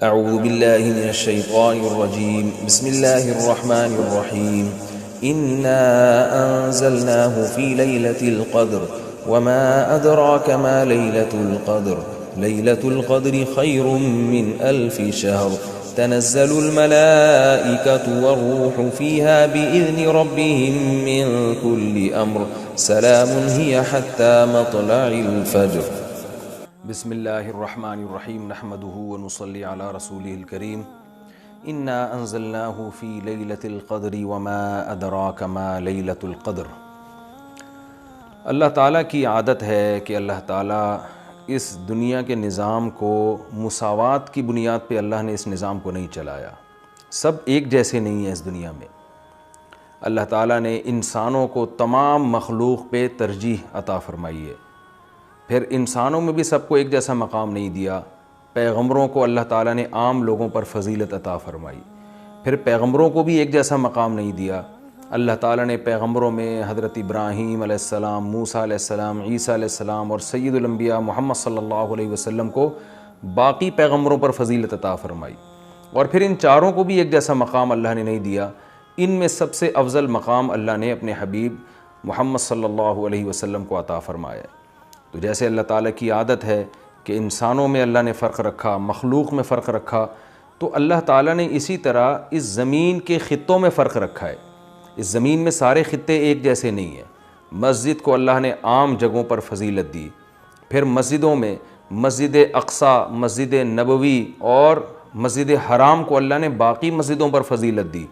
اعوذ باللہ من الشیطان الرجیم بسم اللہ الرحمن الرحیم انا انزلناه في ليلة القدر وما ادراك ما ليلة القدر ليلة القدر خير من 1000 شهر تنزل الملائكة والروح فيها بإذن ربهم من كل أمر سلام هي حتى مطلع الفجر بسم اللہ الرحمن الرحیم نحمده ونصلی علی رسولہ الکریم انا انزلناه فی لیلۃ القدر وما ادراک ما لیلۃ القدر۔ اللہ تعالیٰ کی عادت ہے کہ اللہ تعالیٰ اس دنیا کے نظام کو مساوات کی بنیاد پہ اللہ نے اس نظام کو نہیں چلایا۔ سب ایک جیسے نہیں ہیں اس دنیا میں۔ اللہ تعالیٰ نے انسانوں کو تمام مخلوق پہ ترجیح عطا فرمائی ہے۔ پھر انسانوں میں بھی سب کو ایک جیسا مقام نہیں دیا۔ پیغمبروں کو اللہ تعالیٰ نے عام لوگوں پر فضیلت عطا فرمائی۔ پھر پیغمبروں کو بھی ایک جیسا مقام نہیں دیا۔ اللہ تعالیٰ نے پیغمبروں میں حضرت ابراہیم علیہ السلام، موسیٰ علیہ السلام، عیسیٰ علیہ السلام اور سید الانبیاء محمد صلی اللہ علیہ وسلم کو باقی پیغمبروں پر فضیلت عطا فرمائی۔ اور پھر ان چاروں کو بھی ایک جیسا مقام اللہ نے نہیں دیا۔ ان میں سب سے افضل مقام اللہ نے اپنے حبیب محمد صلی اللہ علیہ وسلم کو عطا فرمایا ہے۔ تو جیسے اللہ تعالیٰ کی عادت ہے کہ انسانوں میں اللہ نے فرق رکھا، مخلوق میں فرق رکھا، تو اللہ تعالیٰ نے اسی طرح اس زمین کے خطوں میں فرق رکھا ہے۔ اس زمین میں سارے خطے ایک جیسے نہیں ہیں۔ مسجد کو اللہ نے عام جگہوں پر فضیلت دی۔ پھر مسجدوں میں مسجد اقصیٰ، مسجد نبوی اور مسجد حرام کو اللہ نے باقی مسجدوں پر فضیلت دی۔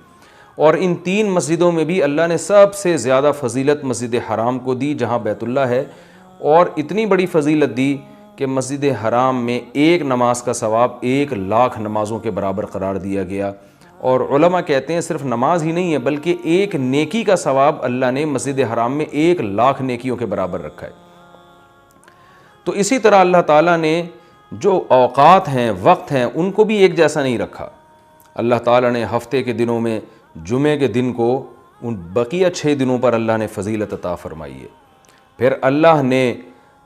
اور ان تین مسجدوں میں بھی اللہ نے سب سے زیادہ فضیلت مسجد حرام کو دی جہاں بیت اللہ ہے، اور اتنی بڑی فضیلت دی کہ مسجد حرام میں ایک نماز کا ثواب 1,00,000 نمازوں کے برابر قرار دیا گیا۔ اور علماء کہتے ہیں صرف نماز ہی نہیں ہے بلکہ ایک نیکی کا ثواب اللہ نے مسجد حرام میں 1,00,000 نیکیوں کے برابر رکھا ہے۔ تو اسی طرح اللہ تعالیٰ نے جو اوقات ہیں، وقت ہیں، ان کو بھی ایک جیسا نہیں رکھا۔ اللہ تعالیٰ نے ہفتے کے دنوں میں جمعے کے دن کو ان بقیہ 6 دنوں پر اللہ نے فضیلت عطا فرمائی ہے۔ پھر اللہ نے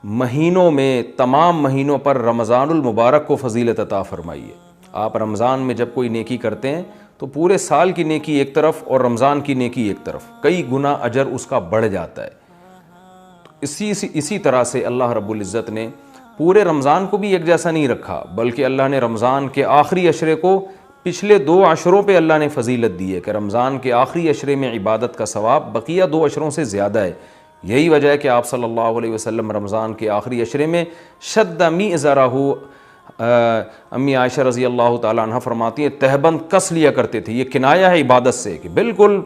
مہینوں میں تمام مہینوں پر رمضان المبارک کو فضیلت عطا فرمائی ہے۔ آپ رمضان میں جب کوئی نیکی کرتے ہیں تو پورے سال کی نیکی ایک طرف اور رمضان کی نیکی ایک طرف، کئی گنا اجر اس کا بڑھ جاتا ہے۔ تو اسی طرح سے اللہ رب العزت نے پورے رمضان کو بھی ایک جیسا نہیں رکھا، بلکہ اللہ نے رمضان کے آخری عشرے کو پچھلے 2 عشروں پہ اللہ نے فضیلت دی ہے کہ رمضان کے آخری عشرے میں عبادت کا ثواب بقیہ 2 عشروں سے زیادہ ہے۔ یہی وجہ ہے کہ آپ صلی اللہ علیہ وسلم رمضان کے آخری عشرے میں شد میزرہ، امی عائشہ رضی اللہ تعالیٰ عنہ فرماتی ہیں تہبند کس لیا کرتے تھے۔ یہ کنایہ ہے عبادت سے کہ بالکل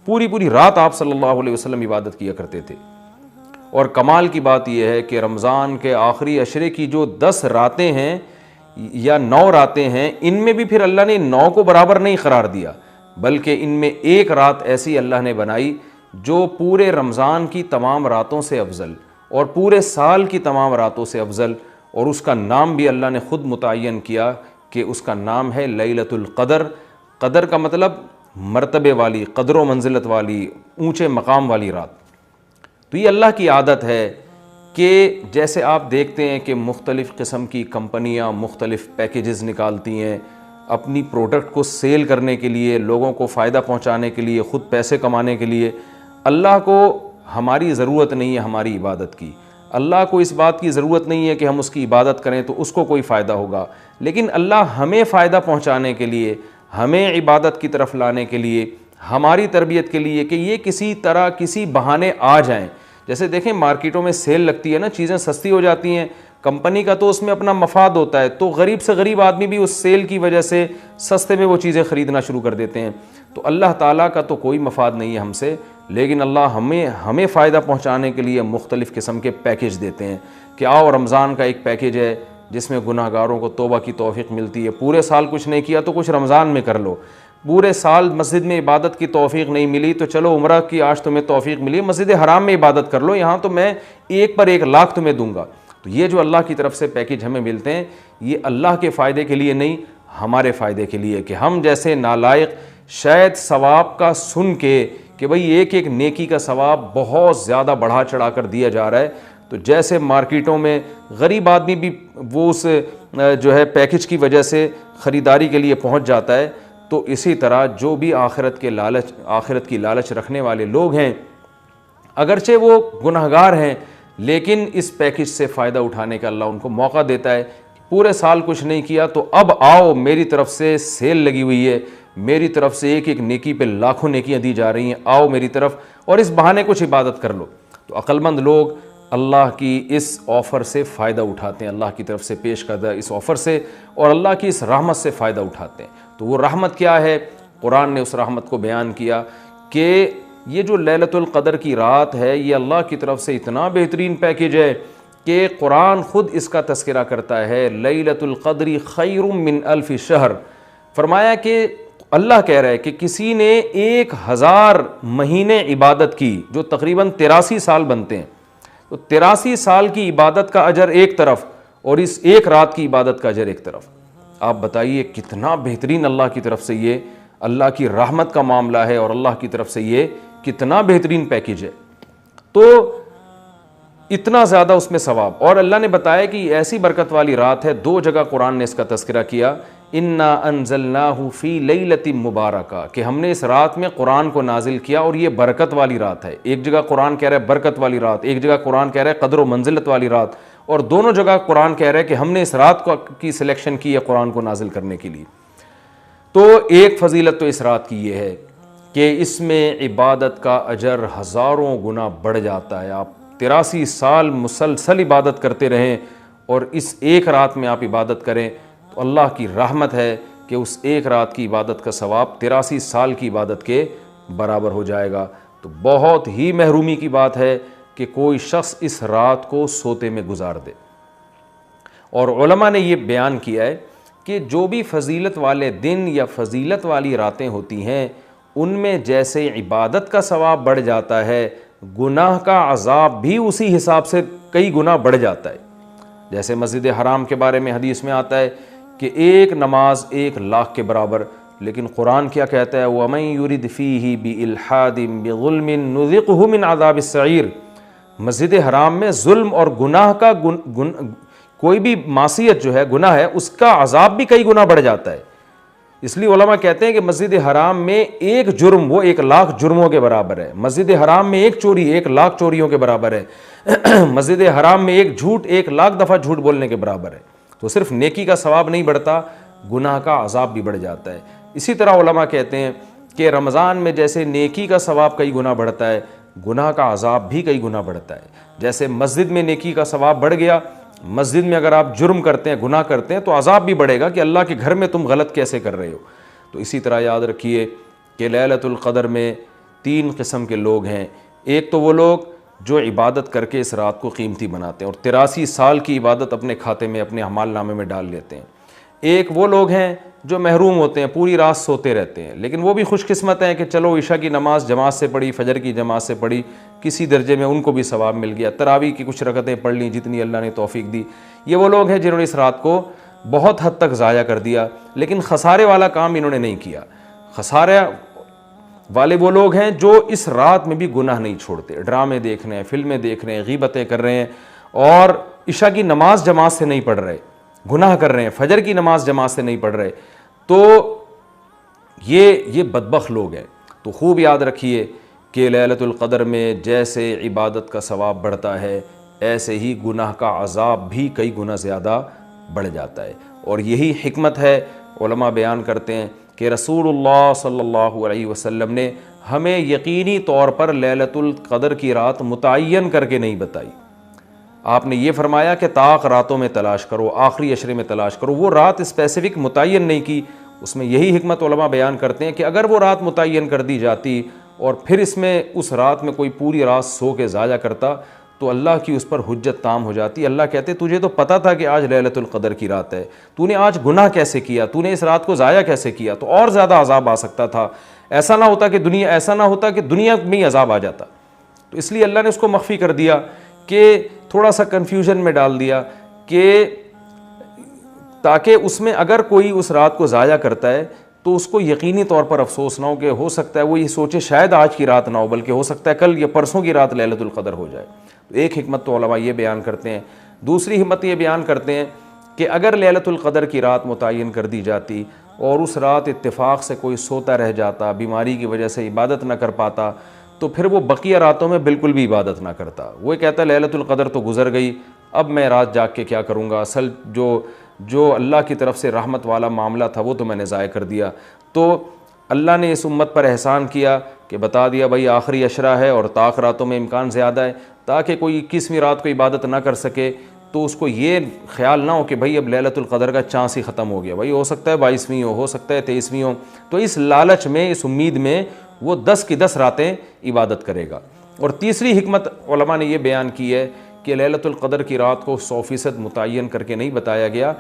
پوری رات آپ صلی اللہ علیہ وسلم عبادت کیا کرتے تھے۔ اور کمال کی بات یہ ہے کہ رمضان کے آخری عشرے کی جو 10 راتیں ہیں یا 9 راتیں ہیں، ان میں بھی پھر اللہ نے 9 کو برابر نہیں قرار دیا، بلکہ ان میں ایک رات ایسی اللہ نے بنائی جو پورے رمضان کی تمام راتوں سے افضل اور پورے سال کی تمام راتوں سے افضل، اور اس کا نام بھی اللہ نے خود متعین کیا کہ اس کا نام ہے لیلۃ القدر۔ قدر کا مطلب مرتبے والی، قدر و منزلت والی، اونچے مقام والی رات۔ تو یہ اللہ کی عادت ہے کہ جیسے آپ دیکھتے ہیں کہ مختلف قسم کی کمپنیاں مختلف پیکیجز نکالتی ہیں اپنی پروڈکٹ کو سیل کرنے کے لیے، لوگوں کو فائدہ پہنچانے کے لیے، خود پیسے کمانے کے لیے۔ اللہ کو ہماری ضرورت نہیں ہے ہماری عبادت کی۔ اللہ کو اس بات کی ضرورت نہیں ہے کہ ہم اس کی عبادت کریں تو اس کو کوئی فائدہ ہوگا، لیکن اللہ ہمیں فائدہ پہنچانے کے لیے، ہمیں عبادت کی طرف لانے کے لیے، ہماری تربیت کے لیے کہ یہ کسی طرح کسی بہانے آ جائیں۔ جیسے دیکھیں مارکیٹوں میں سیل لگتی ہے نا، چیزیں سستی ہو جاتی ہیں، کمپنی کا تو اس میں اپنا مفاد ہوتا ہے، تو غریب سے غریب آدمی بھی اس سیل کی وجہ سے سستے میں وہ چیزیں خریدنا شروع کر دیتے ہیں۔ تو اللہ تعالیٰ کا تو کوئی مفاد نہیں ہے ہم سے، لیکن اللہ ہمیں فائدہ پہنچانے کے لیے مختلف قسم کے پیکیج دیتے ہیں کہ آؤ رمضان کا ایک پیکیج ہے جس میں گناہ گاروں کو توبہ کی توفیق ملتی ہے۔ پورے سال کچھ نہیں کیا تو کچھ رمضان میں کر لو، پورے سال مسجد میں عبادت کی توفیق نہیں ملی تو چلو عمرہ کی آج تمہیں توفیق ملی، مسجد حرام میں عبادت کر لو، یہاں تو میں 1 پر 1,00,000 تمہیں دوں گا۔ تو یہ جو اللہ کی طرف سے پیکیج ہمیں ملتے ہیں، یہ اللہ کے فائدے کے لیے نہیں، ہمارے فائدے کے لیے، کہ ہم جیسے نالائق شاید ثواب کا سن کے کہ بھئی ایک نیکی کا ثواب بہت زیادہ بڑھا چڑھا کر دیا جا رہا ہے، تو جیسے مارکیٹوں میں غریب آدمی بھی وہ اس جو ہے پیکج کی وجہ سے خریداری کے لیے پہنچ جاتا ہے، تو اسی طرح جو بھی آخرت کی لالچ رکھنے والے لوگ ہیں، اگرچہ وہ گناہگار ہیں لیکن اس پیکج سے فائدہ اٹھانے کا اللہ ان کو موقع دیتا ہے۔ پورے سال کچھ نہیں کیا تو اب آؤ، میری طرف سے سیل لگی ہوئی ہے، میری طرف سے ایک ایک نیکی پہ لاکھوں نیکیاں دی جا رہی ہیں، آؤ میری طرف اور اس بہانے کچھ عبادت کر لو۔ تو عقل مند لوگ اللہ کی اس آفر سے فائدہ اٹھاتے ہیں، اللہ کی طرف سے پیش کردہ اس آفر سے اور اللہ کی اس رحمت سے فائدہ اٹھاتے ہیں۔ تو وہ رحمت کیا ہے؟ قرآن نے اس رحمت کو بیان کیا کہ یہ جو لیلۃ القدر کی رات ہے یہ اللہ کی طرف سے اتنا بہترین پیکج ہے کہ قرآن خود اس کا تذکرہ کرتا ہے، لیلۃ القدر خیر من الف شہر۔ فرمایا کہ اللہ کہہ رہا ہے کہ کسی نے 1000 مہینے عبادت کی، جو تقریباً 83 سال بنتے ہیں، تو 83 سال کی عبادت کا اجر ایک طرف اور اس ایک رات کی عبادت کا اجر ایک طرف۔ آپ بتائیے کتنا بہترین اللہ کی طرف سے یہ اللہ کی رحمت کا معاملہ ہے اور اللہ کی طرف سے یہ کتنا بہترین پیکج ہے۔ تو اتنا زیادہ اس میں ثواب، اور اللہ نے بتایا کہ یہ ایسی برکت والی رات ہے، 2 جگہ قرآن نے اس کا تذکرہ کیا، انا انزلناہ فی لیلۃ مبارکہ، کہ ہم نے اس رات میں قرآن کو نازل کیا اور یہ برکت والی رات ہے۔ ایک جگہ قرآن کہہ رہا ہے برکت والی رات، ایک جگہ قرآن کہہ رہا ہے قدر و منزلت والی رات، اور دونوں جگہ قرآن کہہ رہا ہے کہ ہم نے اس رات کی سلیکشن کی ہے قرآن کو نازل کرنے کے لیے۔ تو ایک فضیلت تو اس رات کی یہ ہے کہ اس میں عبادت کا اجر ہزاروں گنا بڑھ جاتا ہے۔ آپ 83 سال مسلسل عبادت کرتے رہیں اور اس ایک رات میں آپ عبادت کریں تو اللہ کی رحمت ہے کہ اس ایک رات کی عبادت کا ثواب 83 سال کی عبادت کے برابر ہو جائے گا۔ تو بہت ہی محرومی کی بات ہے کہ کوئی شخص اس رات کو سوتے میں گزار دے۔ اور علماء نے یہ بیان کیا ہے کہ جو بھی فضیلت والے دن یا فضیلت والی راتیں ہوتی ہیں ان میں جیسے عبادت کا ثواب بڑھ جاتا ہے، گناہ کا عذاب بھی اسی حساب سے کئی گنا بڑھ جاتا ہے۔ جیسے مسجد حرام کے بارے میں حدیث میں آتا ہے کہ ایک نماز 1,00,000 کے برابر، لیکن قرآن کیا کہتا ہے؟ وَمَن يُرِدْ فِيهِ بِإِلْحَادٍ بِظُلْمٍ نُذِقْهُ مِنْ عَذَابِ السَّعِيرِ۔ مسجد حرام میں ظلم اور گناہ کا کوئی بھی معصیت جو ہے، گناہ ہے، اس کا عذاب بھی کئی گنا بڑھ جاتا ہے۔ اس لیے علماء کہتے ہیں کہ مسجد حرام میں ایک جرم وہ 1,00,000 جرموں کے برابر ہے، مسجد حرام میں ایک چوری 1,00,000 چوریوں کے برابر ہے، مسجد حرام میں ایک جھوٹ 1,00,000 دفعہ جھوٹ بولنے کے برابر ہے۔ تو صرف نیکی کا ثواب نہیں بڑھتا، گناہ کا عذاب بھی بڑھ جاتا ہے۔ اسی طرح علماء کہتے ہیں کہ رمضان میں جیسے نیکی کا ثواب کئی گنا بڑھتا ہے، گناہ کا عذاب بھی کئی گنا بڑھتا ہے۔ جیسے مسجد میں نیکی کا ثواب بڑھ گیا، مسجد میں اگر آپ جرم کرتے ہیں، گناہ کرتے ہیں تو عذاب بھی بڑھے گا کہ اللہ کے گھر میں تم غلط کیسے کر رہے ہو۔ تو اسی طرح یاد رکھیے کہ لیلۃ القدر میں 3 قسم کے لوگ ہیں۔ ایک تو وہ لوگ جو عبادت کر کے اس رات کو قیمتی بناتے ہیں اور 83 سال کی عبادت اپنے کھاتے میں، اپنے اعمال نامے میں ڈال لیتے ہیں۔ ایک وہ لوگ ہیں جو محروم ہوتے ہیں، پوری رات سوتے رہتے ہیں، لیکن وہ بھی خوش قسمت ہیں کہ چلو عشاء کی نماز جماعت سے پڑھی، فجر کی جماعت سے پڑھی، کسی درجے میں ان کو بھی ثواب مل گیا، تراویح کی کچھ رکعتیں پڑھ لیں جتنی اللہ نے توفیق دی۔ یہ وہ لوگ ہیں جنہوں نے اس رات کو بہت حد تک ضائع کر دیا، لیکن خسارے والا کام انہوں نے نہیں کیا۔ خسارے والے وہ لوگ ہیں جو اس رات میں بھی گناہ نہیں چھوڑتے، ڈرامے دیکھ رہے ہیں، فلمیں دیکھ رہے ہیں، غیبتیں کر رہے ہیں اور عشاء کی نماز جماعت سے نہیں پڑھ رہے، گناہ کر رہے ہیں، فجر کی نماز جماعت سے نہیں پڑھ رہے، تو یہ بدبخت لوگ ہیں۔ تو خوب یاد رکھیے کہ لیلۃ القدر میں جیسے عبادت کا ثواب بڑھتا ہے ایسے ہی گناہ کا عذاب بھی کئی گنا زیادہ بڑھ جاتا ہے۔ اور یہی حکمت ہے، علماء بیان کرتے ہیں کہ رسول اللہ صلی اللہ علیہ وسلم نے ہمیں یقینی طور پر لیلۃ القدر کی رات متعین کر کے نہیں بتائی۔ آپ نے یہ فرمایا کہ طاق راتوں میں تلاش کرو، آخری عشرے میں تلاش کرو، وہ رات اسپیسیفک متعین نہیں کی۔ اس میں یہی حکمت علماء بیان کرتے ہیں کہ اگر وہ رات متعین کر دی جاتی اور پھر اس میں اس رات میں کوئی پوری رات سو کے ضائع کرتا تو اللہ کی اس پر حجت تام ہو جاتی۔ اللہ کہتے تجھے تو پتہ تھا کہ آج لیلۃ القدر کی رات ہے، تو نے آج گناہ کیسے کیا، تو نے اس رات کو ضائع کیسے کیا، تو اور زیادہ عذاب آ سکتا تھا، ایسا نہ ہوتا کہ دنیا میں ہی عذاب آ جاتا۔ تو اس لیے اللہ نے اس کو مخفی کر دیا کہ تھوڑا سا کنفیوژن میں ڈال دیا کہ تاکہ اس میں اگر کوئی اس رات کو ضائع کرتا ہے تو اس کو یقینی طور پر افسوس نہ ہو کہ ہو سکتا ہے وہ یہ سوچے شاید آج کی رات نہ ہو بلکہ ہو سکتا ہے کل یا پرسوں کی رات لیلۃ القدر ہو جائے۔ ایک حکمت تو علماء یہ بیان کرتے ہیں. دوسری حکمت یہ بیان کرتے ہیں کہ اگر لیلۃ القدر کی رات متعین کر دی جاتی اور اس رات اتفاق سے کوئی سوتا رہ جاتا, بیماری کی وجہ سے عبادت نہ کر پاتا, تو پھر وہ بقیہ راتوں میں بالکل بھی عبادت نہ کرتا. وہ کہتا لیلۃ القدر تو گزر گئی, اب میں رات جاگ کے کیا کروں گا, اصل جو اللہ کی طرف سے رحمت والا معاملہ تھا وہ تو میں نے ضائع کر دیا. تو اللہ نے اس امت پر احسان کیا کہ بتا دیا بھائی آخری عشرہ ہے اور طاق راتوں میں امکان زیادہ ہے, تاکہ کوئی 21ویں رات کو عبادت نہ کر سکے تو اس کو یہ خیال نہ ہو کہ بھائی اب لیلۃ القدر کا چانس ہی ختم ہو گیا, بھائی ہو سکتا ہے 22ویں ہو سکتا ہے 23ویں ہو. تو اس لالچ میں, اس امید میں وہ 10 کی 10 راتیں عبادت کرے گا. اور تیسری حکمت علماء نے یہ بیان کی ہے کہ لیلۃ القدر کی رات کو 100% متعین کر کے نہیں بتایا گیا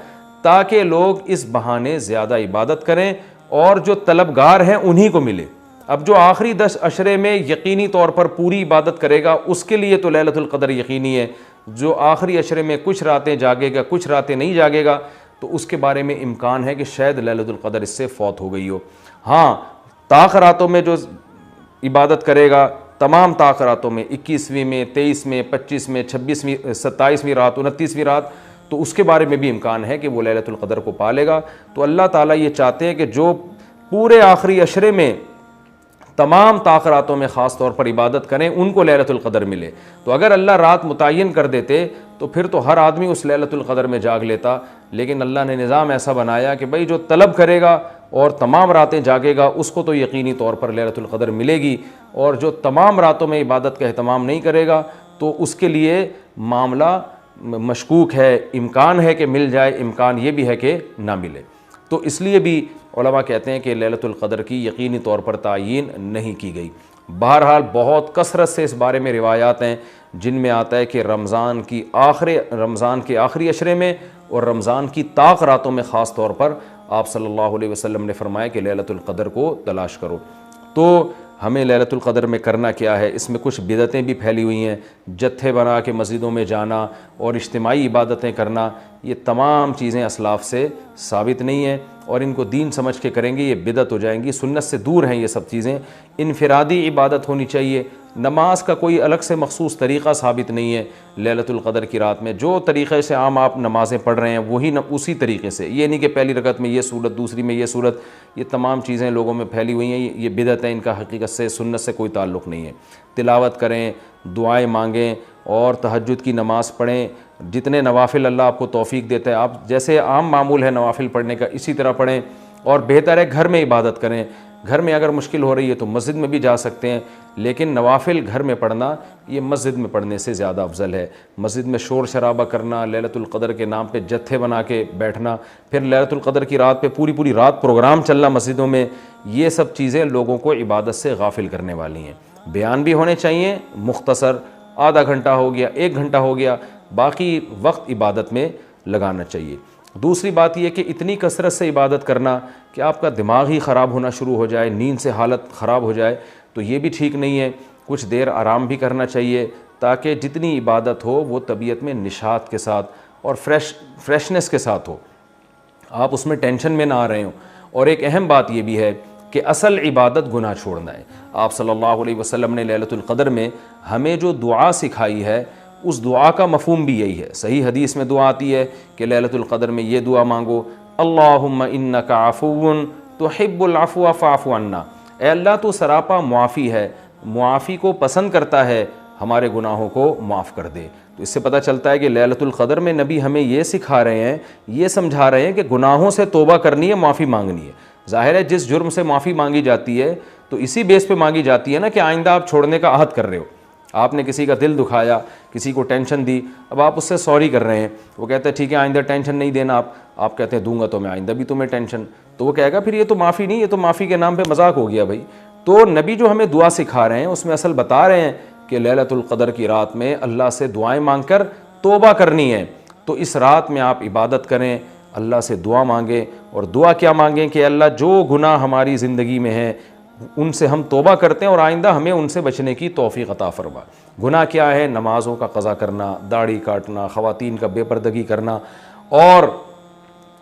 تاکہ لوگ اس بہانے زیادہ عبادت کریں اور جو طلبگار ہیں انہی کو ملے. اب جو آخری 10 عشرے میں یقینی طور پر پوری عبادت کرے گا اس کے لیے تو لیلۃ القدر یقینی ہے. جو آخری عشرے میں کچھ راتیں جاگے گا کچھ راتیں نہیں جاگے گا تو اس کے بارے میں امکان ہے کہ شاید لیلۃ القدر اس سے فوت ہو گئی ہو. ہاں, طاق راتوں میں جو عبادت کرے گا, تمام طاق راتوں میں 21ویں میں 23 میں 25 میں 26ویں 27ویں رات 29ویں رات, تو اس کے بارے میں بھی امکان ہے کہ وہ لیلۃ القدر کو پا لے گا. تو اللہ تعالیٰ یہ چاہتے ہیں کہ جو پورے آخری عشرے میں تمام طاق راتوں میں خاص طور پر عبادت کریں ان کو لیلۃ القدر ملے. تو اگر اللہ رات متعین کر دیتے تو پھر تو ہر آدمی اس لیلۃ القدر میں جاگ لیتا, لیکن اللہ نے نظام ایسا بنایا کہ بھائی جو طلب کرے گا اور تمام راتیں جاگے گا اس کو تو یقینی طور پر لیلۃ القدر ملے گی, اور جو تمام راتوں میں عبادت کا اہتمام نہیں کرے گا تو اس کے لیے معاملہ مشکوک ہے, امکان ہے کہ مل جائے, امکان یہ بھی ہے کہ نہ ملے. تو اس لیے بھی علماء کہتے ہیں کہ لیلۃ القدر کی یقینی طور پر تعیین نہیں کی گئی. بہرحال بہت کثرت سے اس بارے میں روایات ہیں جن میں آتا ہے کہ رمضان کے آخری عشرے میں اور رمضان کی طاق راتوں میں خاص طور پر آپ صلی اللہ علیہ وسلم نے فرمایا کہ لیلۃ القدر کو تلاش کرو. تو ہمیں لیلۃ القدر میں کرنا کیا ہے؟ اس میں کچھ بدعتیں بھی پھیلی ہوئی ہیں, جتھے بنا کے مسجدوں میں جانا اور اجتماعی عبادتیں کرنا, یہ تمام چیزیں اسلاف سے ثابت نہیں ہیں اور ان کو دین سمجھ کے کریں گے یہ بدعت ہو جائیں گی. سنت سے دور ہیں یہ سب چیزیں. انفرادی عبادت ہونی چاہیے, نماز کا کوئی الگ سے مخصوص طریقہ ثابت نہیں ہے لیلۃ القدر کی رات میں. جو طریقے سے عام آپ نمازیں پڑھ رہے ہیں وہی اسی طریقے سے, یہ نہیں کہ پہلی رکعت میں یہ صورت دوسری میں یہ صورت, یہ تمام چیزیں لوگوں میں پھیلی ہوئی ہیں, یہ بدعت ہے, ان کا حقیقت سے سنت سے کوئی تعلق نہیں ہے. تلاوت کریں, دعائیں مانگیں اور تہجد کی نماز پڑھیں, جتنے نوافل اللہ آپ کو توفیق دیتا ہے, آپ جیسے عام معمول ہے نوافل پڑھنے کا اسی طرح پڑھیں, اور بہتر ہے گھر میں عبادت کریں. گھر میں اگر مشکل ہو رہی ہے تو مسجد میں بھی جا سکتے ہیں, لیکن نوافل گھر میں پڑھنا یہ مسجد میں پڑھنے سے زیادہ افضل ہے. مسجد میں شور شرابہ کرنا, لیلۃ القدر کے نام پہ جتھے بنا کے بیٹھنا, پھر لیلۃ القدر کی رات پہ پوری رات پروگرام چلنا مسجدوں میں, یہ سب چیزیں لوگوں کو عبادت سے غافل کرنے والی ہیں. بیان بھی ہونے چاہیے مختصر, آدھا گھنٹہ ہو گیا 1 گھنٹہ ہو گیا, باقی وقت عبادت میں لگانا چاہیے. دوسری بات یہ کہ اتنی کثرت سے عبادت کرنا کہ آپ کا دماغ ہی خراب ہونا شروع ہو جائے, نیند سے حالت خراب ہو جائے, تو یہ بھی ٹھیک نہیں ہے. کچھ دیر آرام بھی کرنا چاہیے تاکہ جتنی عبادت ہو وہ طبیعت میں نشاط کے ساتھ اور فریشنس کے ساتھ ہو, آپ اس میں ٹینشن میں نہ آ رہے ہوں. اور ایک اہم بات یہ بھی ہے کہ اصل عبادت گناہ چھوڑنا ہے. آپ صلی اللہ علیہ وسلم نے لیلۃ القدر میں ہمیں جو دعا سکھائی ہے اس دعا کا مفہوم بھی یہی ہے. صحیح حدیث میں دعا آتی ہے کہ لیلۃ القدر میں یہ دعا مانگو, اللہم انک عفو تحب العفو فاعف عنا, اے اللہ تو سراپا معافی ہے, معافی کو پسند کرتا ہے, ہمارے گناہوں کو معاف کر دے. تو اس سے پتہ چلتا ہے کہ لیلۃ القدر میں نبی ہمیں یہ سکھا رہے ہیں, یہ سمجھا رہے ہیں کہ گناہوں سے توبہ کرنی ہے, معافی مانگنی ہے. ظاہر ہے جس جرم سے معافی مانگی جاتی ہے تو اسی بیس پہ مانگی جاتی ہے نا کہ آئندہ آپ چھوڑنے کا عہد کر رہے ہو. آپ نے کسی کا دل دکھایا, کسی کو ٹینشن دی, اب آپ اس سے سوری کر رہے ہیں, وہ کہتا ہے ٹھیک ہے آئندہ ٹینشن نہیں دینا. آپ کہتے ہیں دوں گا تو میں آئندہ بھی تمہیں ٹینشن, تو وہ کہے گا پھر یہ تو معافی نہیں, یہ تو معافی کے نام پہ مذاق ہو گیا بھائی. تو نبی جو ہمیں دعا سکھا رہے ہیں اس میں اصل بتا رہے ہیں کہ لیلۃ القدر کی رات میں اللہ سے دعائیں مانگ کر توبہ کرنی ہے. تو اس رات میں آپ عبادت کریں, اللہ سے دعا مانگیں, اور دعا کیا مانگیں کہ اللہ جو گناہ ہماری زندگی میں ہیں ان سے ہم توبہ کرتے ہیں اور آئندہ ہمیں ان سے بچنے کی توفیق عطا فرما. گناہ کیا ہے؟ نمازوں کا قضا کرنا, داڑھی کاٹنا, خواتین کا بے پردگی کرنا, اور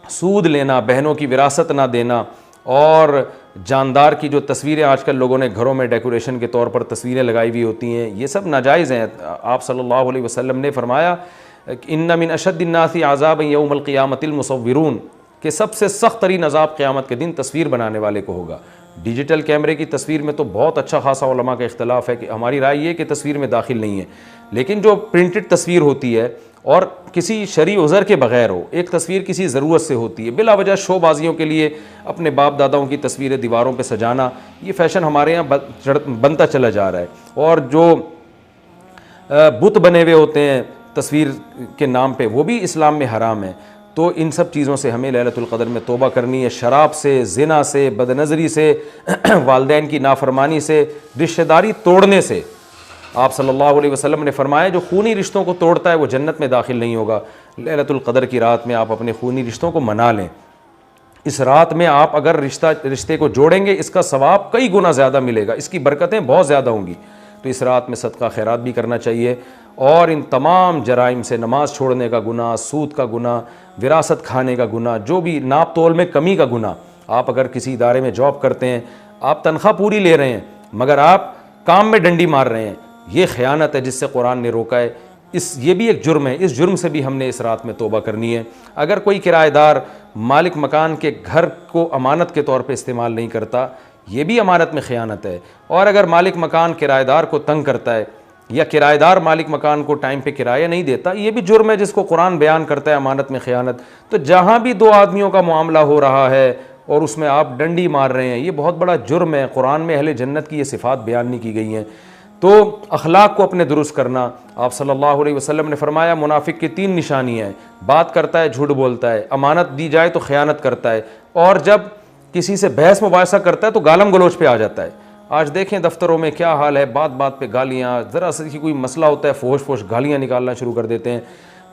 سود لینا, بہنوں کی وراثت نہ دینا, اور جاندار کی جو تصویریں آج کل لوگوں نے گھروں میں ڈیکوریشن کے طور پر تصویریں لگائی ہوئی ہوتی ہیں، یہ سب ناجائز ہیں۔ آپ صلی اللہ علیہ وسلم نے فرمایا ان من اشد الناس عذابا یوم القیامۃ المصورون، کہ سب سے سخت ترین عذاب قیامت کے دن تصویر بنانے والے کو ہوگا۔ ڈیجیٹل کیمرے کی تصویر میں تو بہت اچھا خاصا علماء کا اختلاف ہے، کہ ہماری رائے یہ کہ تصویر میں داخل نہیں ہے، لیکن جو پرنٹڈ تصویر ہوتی ہے اور کسی شرعی عذر کے بغیر ہو، ایک تصویر کسی ضرورت سے ہوتی ہے، بلا وجہ شو بازیوں کے لیے اپنے باپ داداؤں کی تصویریں دیواروں پہ سجانا، یہ فیشن ہمارے یہاں بنتا چلا جا رہا ہے۔ اور جو بت بنے ہوئے ہوتے ہیں تصویر کے نام پہ، وہ بھی اسلام میں حرام ہے۔ تو ان سب چیزوں سے ہمیں لیلۃ القدر میں توبہ کرنی ہے، شراب سے، زنا سے، بد نظری سے، والدین کی نافرمانی سے، رشتہ داری توڑنے سے۔ آپ صلی اللہ علیہ وسلم نے فرمایا جو خونی رشتوں کو توڑتا ہے وہ جنت میں داخل نہیں ہوگا۔ لیلۃ القدر کی رات میں آپ اپنے خونی رشتوں کو منا لیں۔ اس رات میں آپ اگر رشتے کو جوڑیں گے، اس کا ثواب کئی گنا زیادہ ملے گا، اس کی برکتیں بہت زیادہ ہوں گی۔ تو اس رات میں صدقہ خیرات بھی کرنا چاہیے، اور ان تمام جرائم سے، نماز چھوڑنے کا گناہ، سود کا گناہ، وراثت کھانے کا گناہ، جو بھی ناپ تول میں کمی کا گناہ، آپ اگر کسی ادارے میں جاب کرتے ہیں، آپ تنخواہ پوری لے رہے ہیں مگر آپ کام میں ڈنڈی مار رہے ہیں، یہ خیانت ہے جس سے قرآن نے روکا ہے۔ یہ بھی ایک جرم ہے، اس جرم سے بھی ہم نے اس رات میں توبہ کرنی ہے۔ اگر کوئی کرایہ دار مالک مکان کے گھر کو امانت کے طور پہ استعمال نہیں کرتا، یہ بھی امانت میں خیانت ہے۔ اور اگر مالک مکان کرایہ دار کو تنگ کرتا ہے، یا کرایہ دار مالک مکان کو ٹائم پہ کرایہ نہیں دیتا، یہ بھی جرم ہے جس کو قرآن بیان کرتا ہے امانت میں خیانت۔ تو جہاں بھی دو آدمیوں کا معاملہ ہو رہا ہے اور اس میں آپ ڈنڈی مار رہے ہیں، یہ بہت بڑا جرم ہے۔ قرآن میں اہل جنت کی یہ صفات بیان نہیں کی گئی ہیں۔ تو اخلاق کو اپنے درست کرنا، آپ صلی اللہ علیہ وسلم نے فرمایا منافق کی 3 نشانیاں ہیں، بات کرتا ہے، جھوٹ بولتا ہے، امانت دی جائے تو خیانت کرتا ہے، اور جب کسی سے بحث مباحثہ کرتا ہے تو گالم گلوچ پہ آ جاتا ہے۔ آج دیکھیں دفتروں میں کیا حال ہے، بات بات پہ گالیاں، ذرا سے کوئی مسئلہ ہوتا ہے فوش فوش گالیاں نکالنا شروع کر دیتے ہیں۔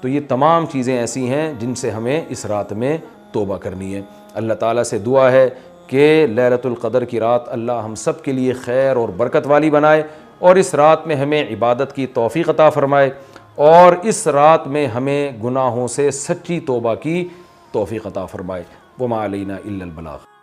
تو یہ تمام چیزیں ایسی ہیں جن سے ہمیں اس رات میں توبہ کرنی ہے۔ اللہ تعالیٰ سے دعا ہے کہ لیلۃ القدر کی رات اللہ ہم سب کے لیے خیر اور برکت والی بنائے، اور اس رات میں ہمیں عبادت کی توفیق عطا فرمائے، اور اس رات میں ہمیں گناہوں سے سچی توبہ کی توفیق عطا فرمائے۔ وما علینا الا البلاغ۔